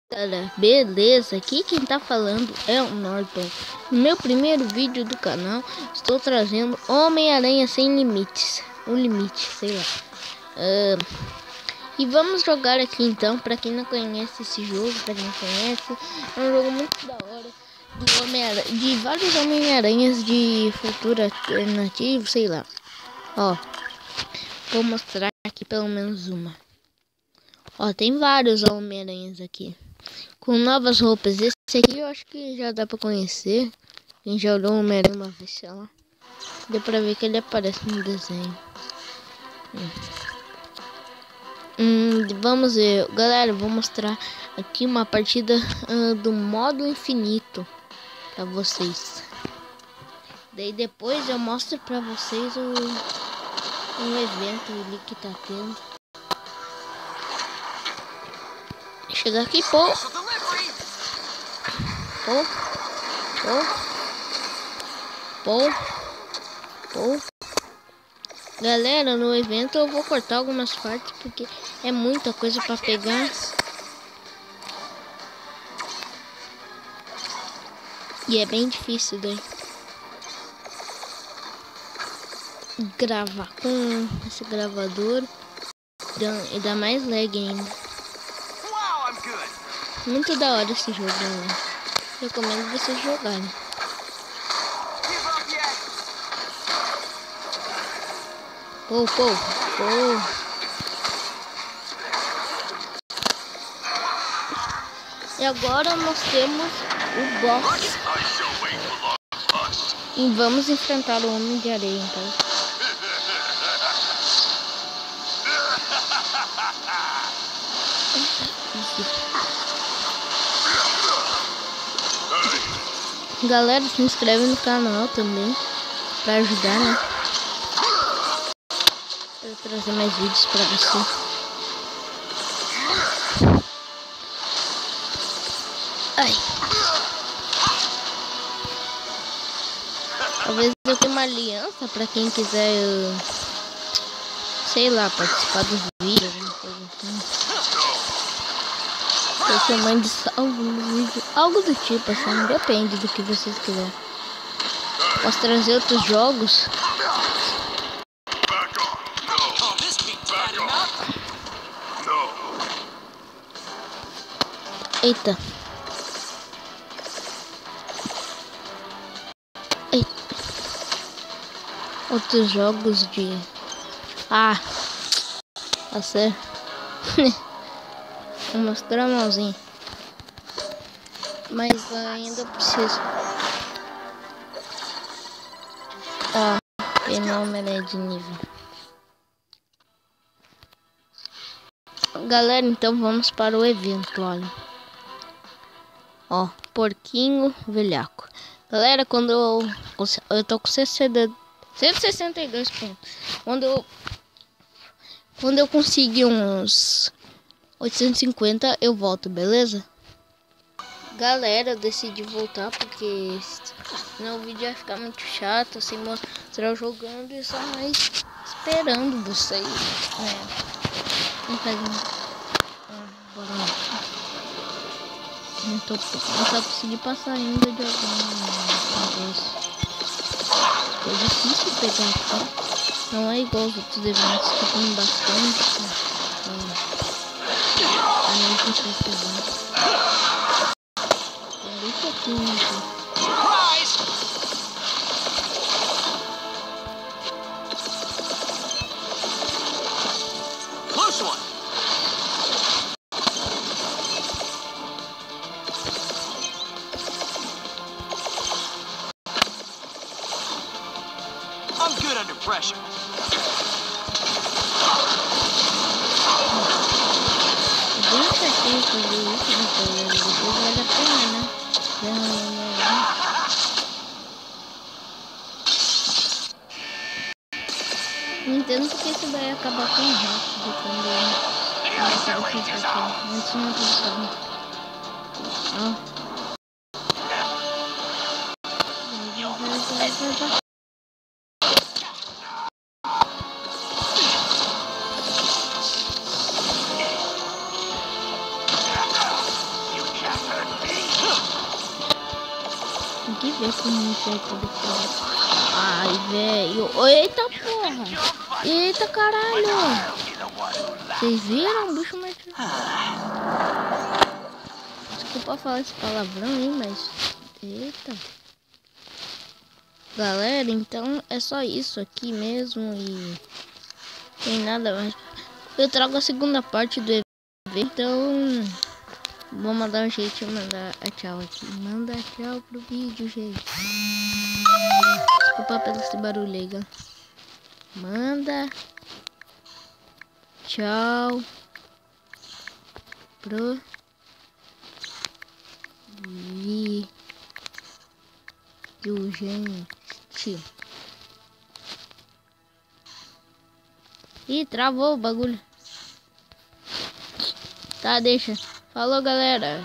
Galera, beleza? Aqui quem tá falando é o Norton. No meu primeiro vídeo do canal, estou trazendo Homem-Aranha Sem Limites. Um limite, sei lá. E vamos jogar aqui então, pra quem não conhece esse jogo, pra quem não conhece, é um jogo muito da hora. Do Homem-Aranha, de vários Homem-Aranhas de futuro alternativo, sei lá. Ó, vou mostrar aqui pelo menos uma. Ó, tem vários Homem-Aranhas aqui. Com novas roupas. Esse aqui eu acho que já dá pra conhecer. Quem já olhou o Homem-Aranha uma vez, sei lá. Deu pra ver que ele aparece no desenho. Vamos ver. Galera, vou mostrar aqui uma partida do modo infinito pra vocês. Daí depois eu mostro pra vocês um evento ali que tá tendo. Chegar aqui, pô. Galera, no evento eu vou cortar algumas partes porque é muita coisa pra pegar. E é bem difícil daí gravar com esse gravador e dá mais lag ainda. Muito da hora esse jogo, galera. Recomendo vocês jogarem. E agora nós temos o boss. E vamos enfrentar o Homem de Areia, então. Galera, se inscreve no canal também pra ajudar, né? Pra eu trazer mais vídeos pra você. Ai. Talvez eu tenha uma aliança pra quem quiser, sei lá, participar dos vídeos, alguma coisa assim. Eu mando salvo no vídeo, algo do tipo assim, depende do que vocês quiserem. Posso trazer outros jogos. Eita. Outros jogos de... Ah, tá certo. Vou mostrar a mãozinha. Mas ainda preciso. Ó, fenômeno de nível. Galera, então vamos para o evento, olha. Ó, porquinho velhaco. Galera, quando eu tô com 162 pontos. Quando eu conseguir uns 850, eu volto, beleza? Galera, eu decidi voltar porque senão o vídeo vai ficar muito chato, sem mostrar eu jogando e só mais esperando vocês, né? Não faz muito. Bora lá. Não só consegui passar ainda de algum negócio. É difícil pegar, tá? Não é igual os outros eventos que tem bastante. A não precisa. É bem pouquinho aqui. Close one. I'm good under pressure. É bem certinho fazer isso, né? Depois vale a pena, né? Não entendo porque isso vai acabar tão rápido quando aparece isso aqui. Antes não passava. Ó. que ver se não tem tudo. Ai, velho. Eita, porra. Eita, caralho. Vocês viram o bicho mais... Desculpa falar esse palavrão aí, mas... Eita. Galera, então é só isso aqui mesmo e... Tem nada mais. Eu trago a segunda parte do evento, então... Vou mandar um jeito de mandar a tchau aqui. Manda tchau pro vídeo, gente. Desculpa pelo esse barulho aí, galera. Manda tchau pro vídeo, gente. Ih, travou o bagulho. Tá, deixa. Falou, galera.